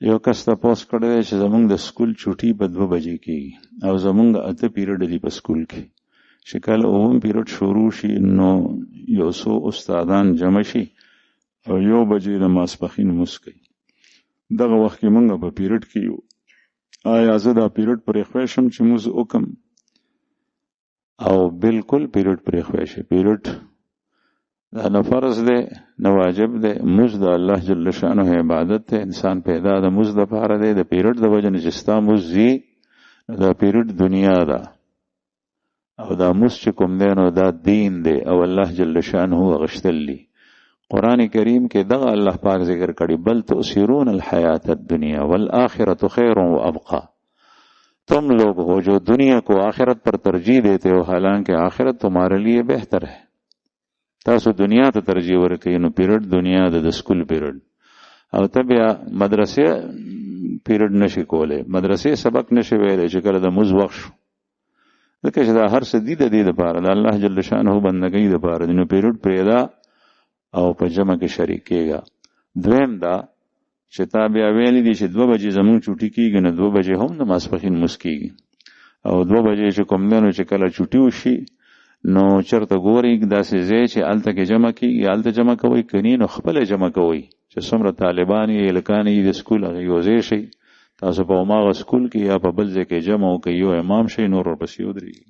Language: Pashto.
یو کس تاسو کړی چې زمونږ د سکول چوټي په 2 بجې کېږي او زمونږ 8 پیریډ دی په سکول کې. چې کله 9 پیریډ شروع شي نو یو څو استادان جمع شي او 1 بجې د ماسپښین مونځ کوي. دغه وخت کې مونږ په پیریډ کې یو. آیا زه دا پیریډ پرې خوښ شم چې مونځ وکم؟ او بالکل پیریډ پرې خوښ شي. پیریډ دا نه فرض دی نه واجب دی. مونځ د الله جل شانه عبادت دی. انسان پیدا د مونځ دپاره دی. د پیریډ د وجه نه چې ستا مونځ ځي دا پیریډ دنیا ده او دا مونځ چې کوم دی نو دا دین دی او الله جل شانه اغشتل دی. قرآن کریم کې دغه الله پاک ذکر کړي بل تؤثرون الحیات الدنیا والآخرة خیر و ابقا. تم لوگ ہو جو دنیا کو آخرت پر ترجیح دیتے ہو حالانکہ آخرت تمہارے لیے بہتر ہے. تاسو دنیا ته ترجیح ورکړئ نو پیریډ دنیا د سکول پیریډ او ته بیا مدرسې پیریډ نشي کولی. مدرسې سبق نشي ویلی چې کله د مونځ وخت شو ځکه چې دا هر څه دي د دې دپاره د الله جل شانه بندګۍ دپاره دي. نو پیریډ پرېږده او په جمع کې شریک کېږه. دویم دا چې تا بیا ویلی دي چې 2 بجې زمونږ چوټي کېږي نو 2 بجې هم د ماسپښین مونځ کېږي او 2 بجې چې کوم دی نو چې کله چوټي وشي نو چرته ګورئ داسې ځای چې هلته کې جمع کېږي هلته جمع کوئ، کني نو خپله جمع کوئ چې څومره طالبان یې هلکان یې د سکول هغه یو ځای شئ. تاسو په هماغه سکول کې یا په بل ځای کې جمع وکړئ، یو امام شئ، نور ورپسې ودرېږئ.